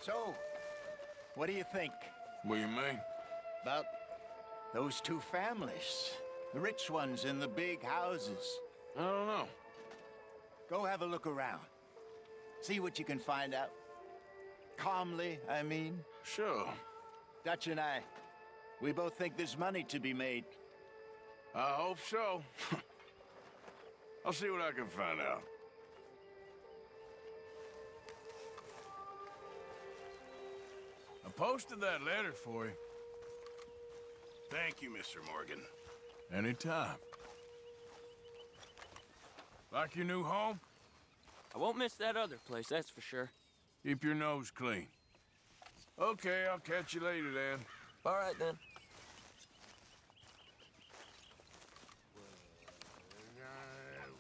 So, what do you think What do you mean? about those two families? The rich ones in the big houses. I don't know. Go have a look around. See what you can find out. Calmly, I mean. Sure. Dutch and I, we both think there's money to be made. I hope so. I'll see what I can find out. I posted that letter for you. Thank you, Mr. Morgan. Anytime. Like your new home? I won't miss that other place, that's for sure. Keep your nose clean. Okay, I'll catch you later then. All right, then.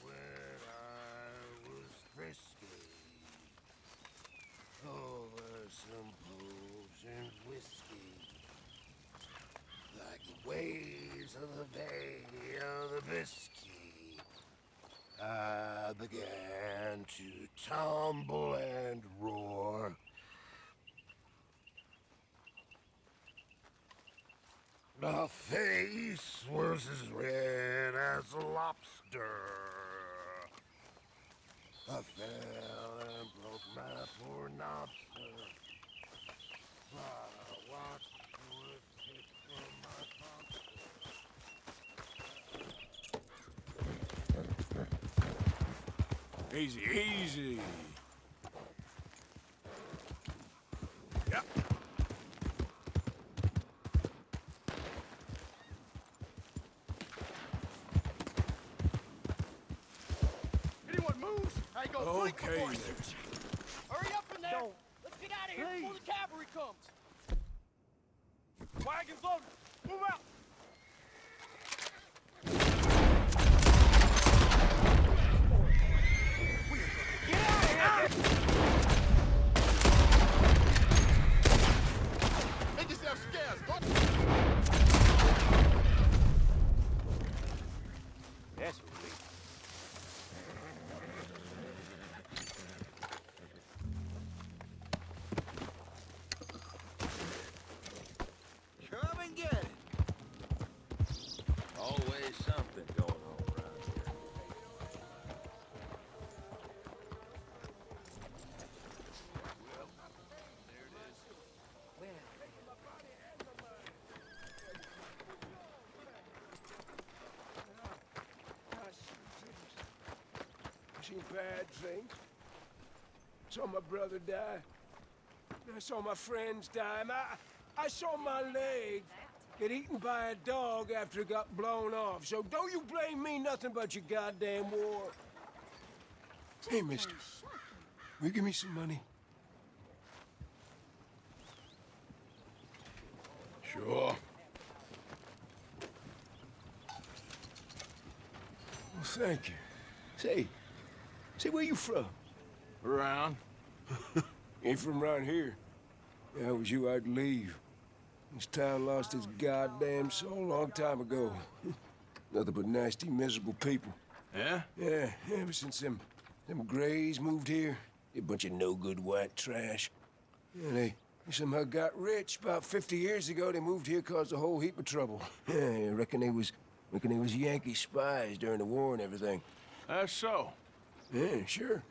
When I was frisky, over some booze and whiskey, like the waves of the Bay of the Biscay, I began to tumble and roar. My face was as red as a lobster. I fell and broke my poor lobster. I watched was hit from my Easy, easy. Yeah. Anyone moves, I go blink Okay, before I then. shoot you. Hurry up in there! Let's get out of here before the cavalry comes! Wagons loaded! Move out! Get out of here! Make yourself scarce, go! That's a relief. Come and get it. Always something going on around here. I seen bad things. Saw my brother die. I saw my friends die. I saw my leg get eaten by a dog after it got blown off. So don't you blame me nothing but your goddamn war. Hey, mister. Will you give me some money? Sure. Well, thank you. Say, where you from? Around. Ain't from around here. If I was you, I'd leave. This town lost its goddamn soul a long time ago. Nothing but nasty, miserable people. Yeah? Yeah, ever since them Grays moved here, they a bunch of no-good white trash. Yeah, they somehow got rich. About 50 years ago, they moved here, caused a whole heap of trouble. Yeah, I reckon they was Yankee spies during the war and everything. That's so. Yeah, sure.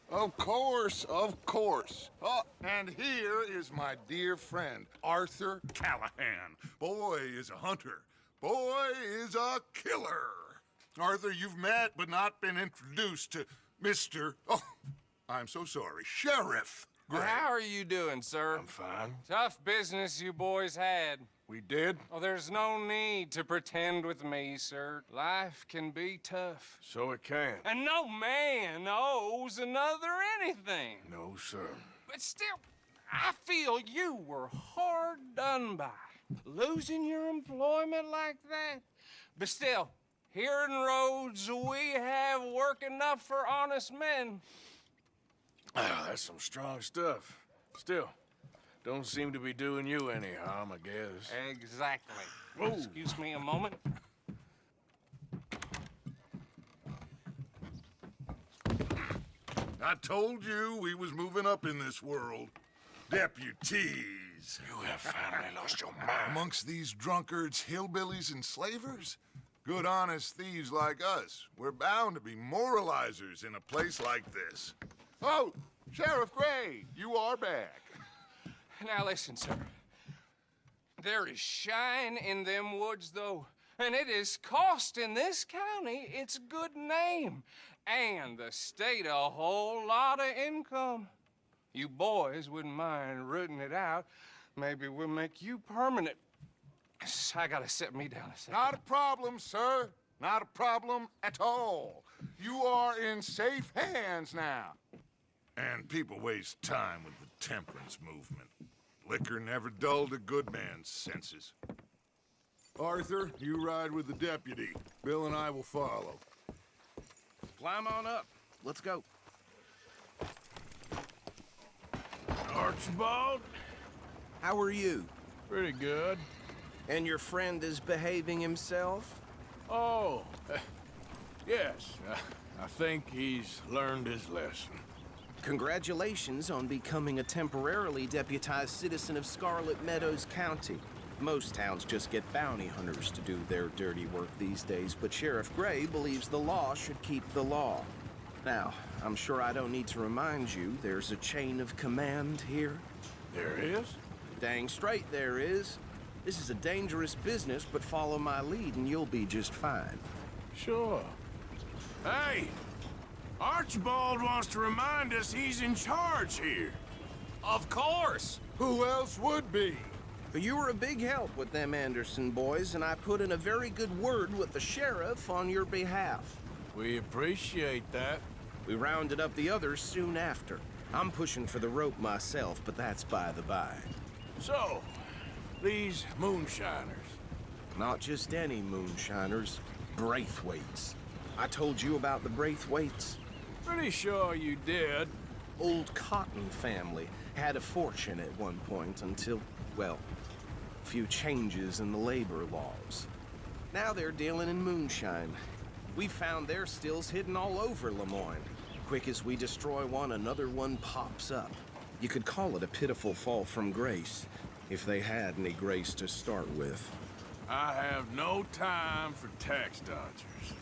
Of course, of course. Oh, and here is my dear friend, Arthur Callahan. Boy is a hunter. Boy is a killer. Arthur, you've met but not been introduced to Mr. Oh, I'm so sorry, Sheriff Gray. How are you doing, sir? I'm fine. Tough business you boys had. We did? Oh, there's no need to pretend with me, sir. Life can be tough. So it can. And no man owes another anything. No, sir. But still, I feel you were hard done by. Losing your employment like that. But still, here in Rhodes, we have work enough for honest men. Ah, that's some strong stuff. Still, don't seem to be doing you any harm, I guess. Exactly. Whoa. Excuse me a moment. I told you we was moving up in this world. Deputies. You have finally lost your mind. Amongst these drunkards, hillbillies, and slavers? Good, honest thieves like us. We're bound to be moralizers in a place like this. Oh, Sheriff Gray, you are back. Now listen, sir. There is shine in them woods, though, and it is costing this county its good name and the state a whole lot of income. You boys wouldn't mind rooting it out. Maybe we'll make you permanent. I gotta set me down a second. Not a problem, sir. Not a problem at all. You are in safe hands now. And people waste time with the temperance movement. Liquor never dulled a good man's senses. Arthur, you ride with the deputy. Bill and I will follow. Climb on up. Let's go. Archibald? How are you? Pretty good. And your friend is behaving himself? Oh, yes. I think he's learned his lesson. Congratulations on becoming a temporarily deputized citizen of Scarlet Meadows County. Most towns just get bounty hunters to do their dirty work these days, but Sheriff Gray believes the law should keep the law. Now, I'm sure I don't need to remind you there's a chain of command here. There is? Dang straight there is. This is a dangerous business, but follow my lead and you'll be just fine. Sure. Hey! Archibald wants to remind us he's in charge here. Of course! Who else would be? But you were a big help with them Anderson boys, and I put in a very good word with the sheriff on your behalf. We appreciate that. We rounded up the others soon after. I'm pushing for the rope myself, but that's by the by. So, these moonshiners. Not just any moonshiners, Braithwaites. I told you about the Braithwaites. Pretty sure you did. Old Cotton family had a fortune at one point until, well, a few changes in the labor laws. Now they're dealing in moonshine. We found their stills hidden all over Lemoyne. Quick as we destroy one, another one pops up. You could call it a pitiful fall from grace, if they had any grace to start with. I have no time for tax dodgers.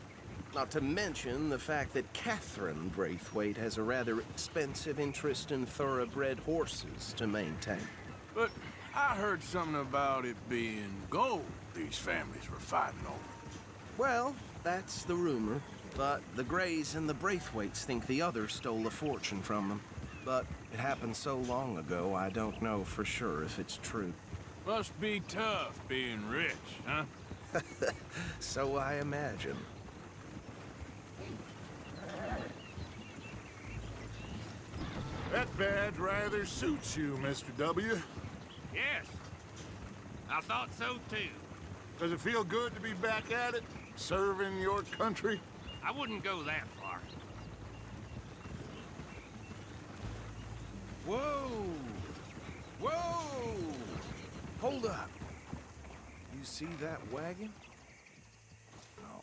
Not to mention the fact that Catherine Braithwaite has a rather expensive interest in thoroughbred horses to maintain. But I heard something about it being gold these families were fighting over. Well, that's the rumor. But the Grays and the Braithwaites think the others stole a fortune from them. But it happened so long ago, I don't know for sure if it's true. Must be tough being rich, huh? So I imagine. That badge rather suits you, Mr. W. Yes. I thought so too. Does it feel good to be back at it, serving your country? I wouldn't go that far. Whoa! Whoa! Hold up. You see that wagon? Oh.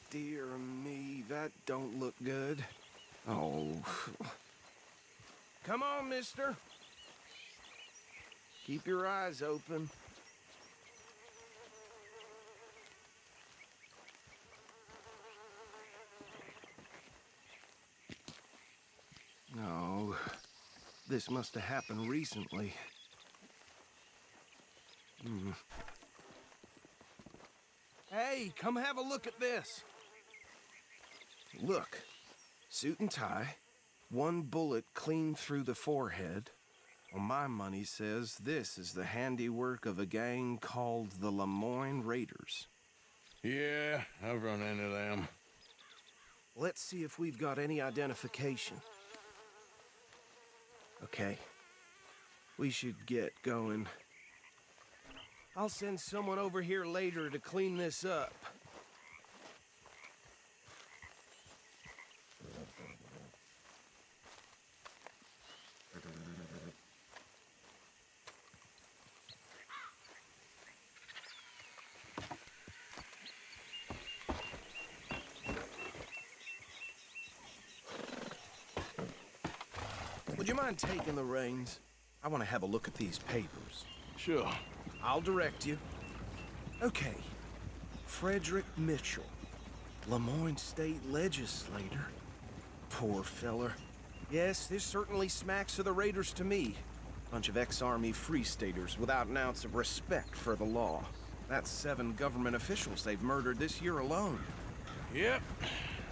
Dear me, that don't look good. Oh. Come on, mister. Keep your eyes open. No, this must have happened recently. Hey, come have a look at this. Look, suit and tie, one bullet clean through the forehead. Well, my money says this is the handiwork of a gang called the Lemoyne Raiders. Yeah, I've run into them. Let's see if we've got any identification. Okay. We should get going. I'll send someone over here later to clean this up. Would you mind taking the reins? I want to have a look at these papers. Sure. I'll direct you. Okay. Frederick Mitchell, Lemoyne State Legislator. Poor feller. Yes, this certainly smacks of the Raiders to me. Bunch of ex-Army Free Staters without an ounce of respect for the law. That's 7 government officials they've murdered this year alone. Yep.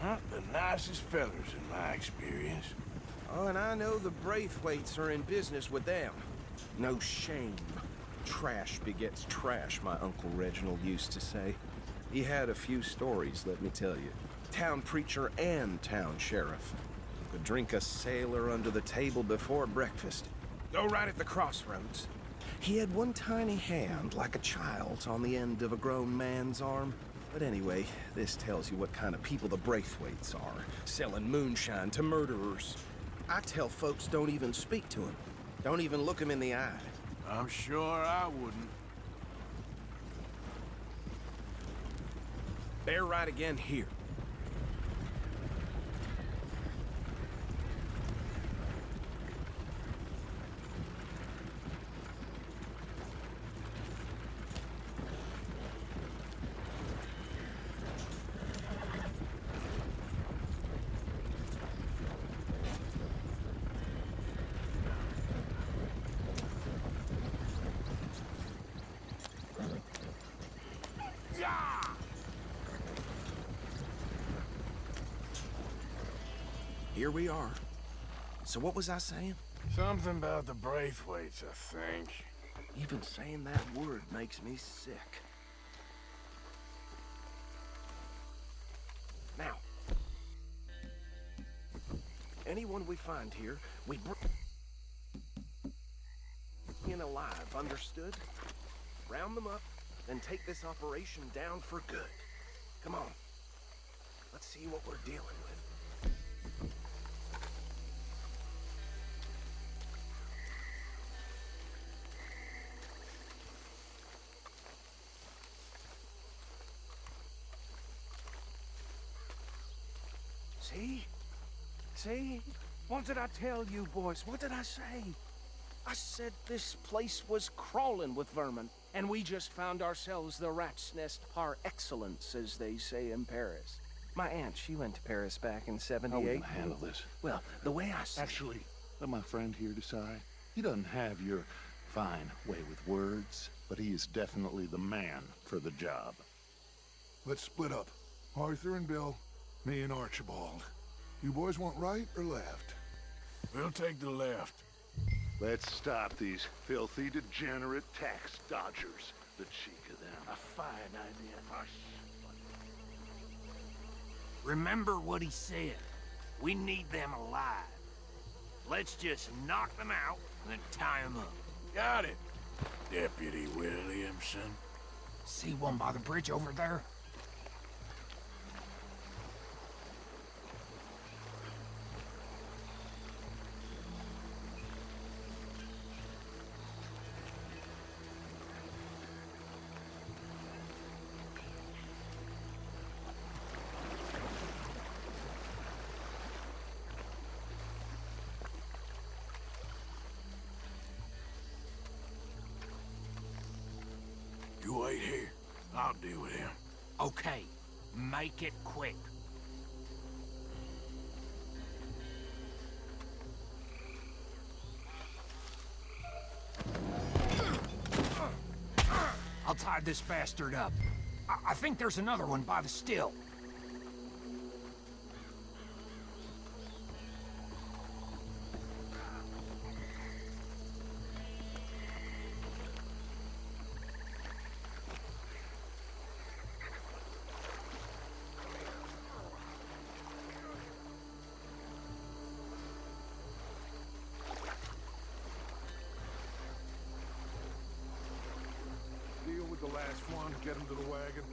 Not the nicest fellers in my experience. Oh, and I know the Braithwaites are in business with them. No shame. Trash begets trash, my Uncle Reginald used to say. He had a few stories, let me tell you. Town preacher and town sheriff. Could drink a sailor under the table before breakfast. Go right at the crossroads. He had one tiny hand, like a child's, on the end of a grown man's arm. But anyway, this tells you what kind of people the Braithwaites are, selling moonshine to murderers. I tell folks don't even speak to him. Don't even look him in the eye. I'm sure I wouldn't. Bear right again here. Here we are. So what was I saying? Something about the Braithwaites, I think. Even saying that word makes me sick. Now, anyone we find here, we bring in alive, understood? Round them up, then take this operation down for good. Come on. Let's see what we're dealing with. See? See? What did I tell you, boys? What did I say? I said this place was crawling with vermin, and we just found ourselves the rat's nest par excellence, as they say in Paris. My aunt, she went to Paris back in '78. How are we gonna handle this? Well, the way I see Actually, let my friend here decide. He doesn't have your fine way with words, but he is definitely the man for the job. Let's split up. Arthur and Bill, me and Archibald. You boys want right or left? We'll take the left. Let's stop these filthy, degenerate tax dodgers. The cheek of them. A fine idea. Remember what he said. We need them alive. Let's just knock them out and then tie them up. Got it, Deputy Williamson. See one by the bridge over there? You wait here. I'll deal with him. Okay, make it quick. I'll tie this bastard up. I think there's another one by the still. Deal with the last one, get him to the wagon.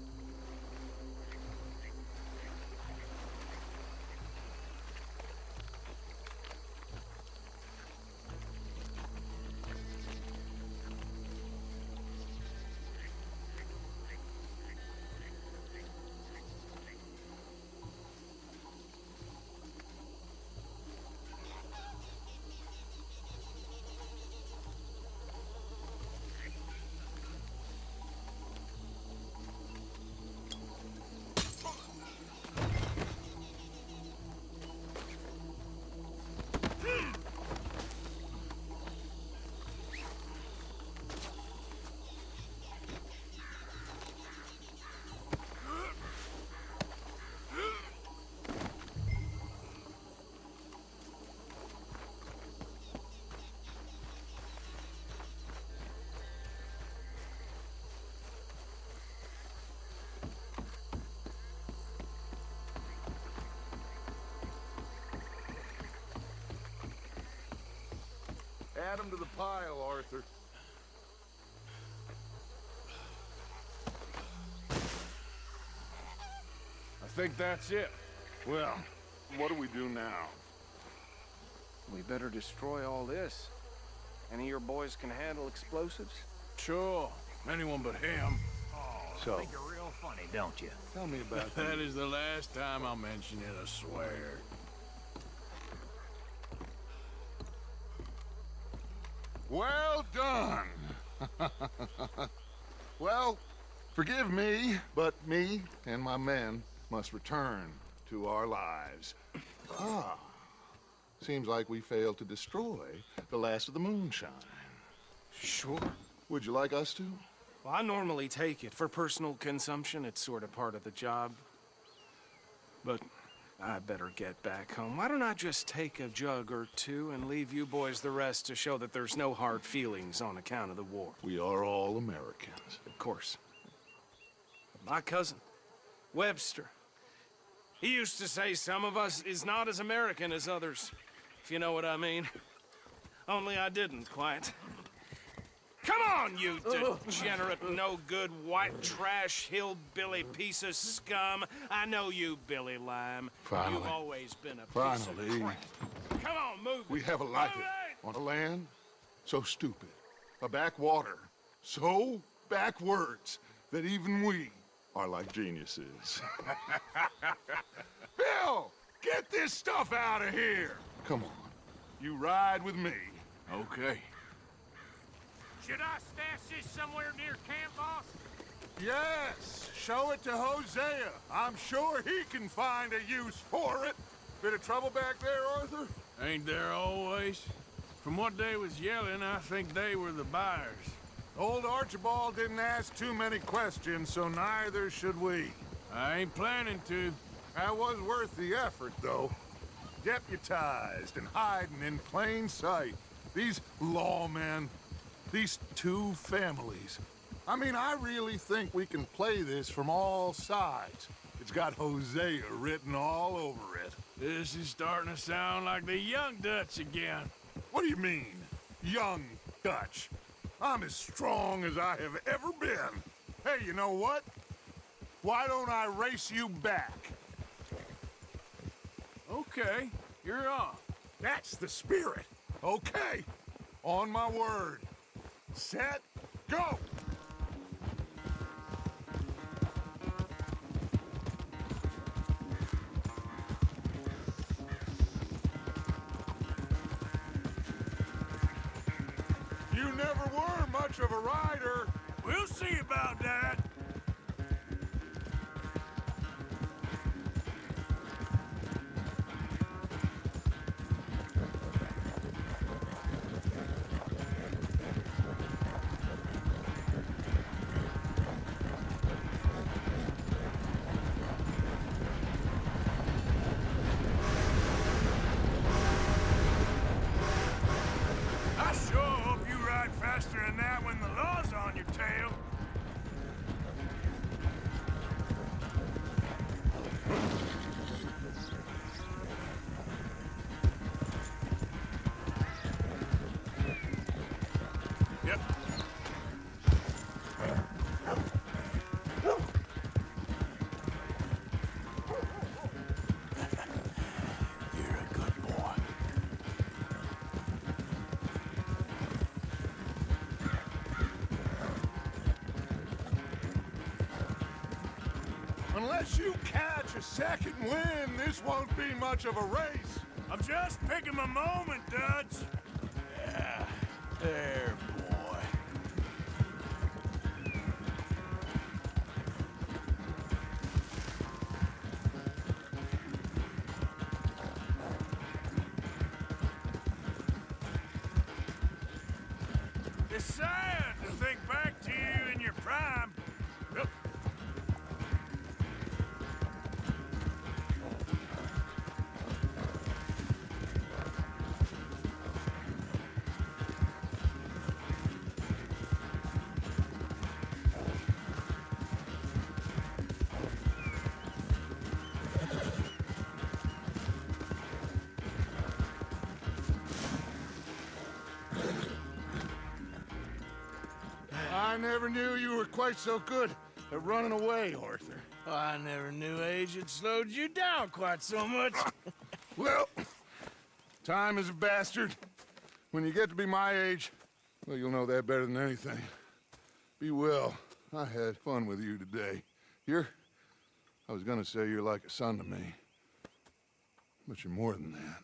Add them to the pile, Arthur. I think that's it. Well, what do we do now? We better destroy all this. Any of your boys can handle explosives? Sure. Anyone but him. You think you're real funny, don't you? Tell me about That is the last time I'll mention it, I swear. Well done. Well, forgive me, but me and my men must return to our lives. Seems like we failed to destroy the last of the moonshine. Sure. Would you like us to? Well, I normally take it. For personal consumption, it's sort of part of the job. But I better get back home. Why don't I just take a jug or two and leave you boys the rest to show that there's no hard feelings on account of the war? We are all Americans. Of course. But my cousin, Webster, he used to say some of us is not as American as others, if you know what I mean. Only I didn't quite. Come on, you degenerate, no-good, white trash, hillbilly piece of scum. I know you, Billy Lime. Finally. You've always been a piece Finally. of crap. Come on, move it. We have a life Move it! on a land so stupid, a backwater so backwards that even we are like geniuses. Bill, get this stuff out of here. Come on, you ride with me. Okay. Should I stash this somewhere near camp, boss? Yes, show it to Hosea. I'm sure he can find a use for it. Bit of trouble back there, Arthur? Ain't there always? From what they was yelling, I think they were the buyers. Old Archibald didn't ask too many questions, so neither should we. I ain't planning to. That was worth the effort, though. Deputized and hiding in plain sight. These lawmen, these two families. I mean, I really think we can play this from all sides. It's got Hosea written all over it. This is starting to sound like the Young Dutch again. What do you mean, young Dutch? I'm as strong as I have ever been. Hey, you know what? Why don't I race you back? Okay, you're off. That's the spirit. Okay, on my word. Set, go! You never were much of a rider. We'll see about that. I sure hope you ride faster than that when the law's on your tail. Yep. You're a good boy. Unless you catch a second wind, this won't be much of a race. I'm just picking my moment, Dutch. Yeah, there, boy. It's sad to think back to you in your prime. Yep. I never knew you were quite so good at running away, Arthur. I never knew age had slowed you down quite so much. Well, time is a bastard. When you get to be my age, well, you'll know that better than anything. Be well. I had fun with you today. I was gonna say you're like a son to me, but you're more than that.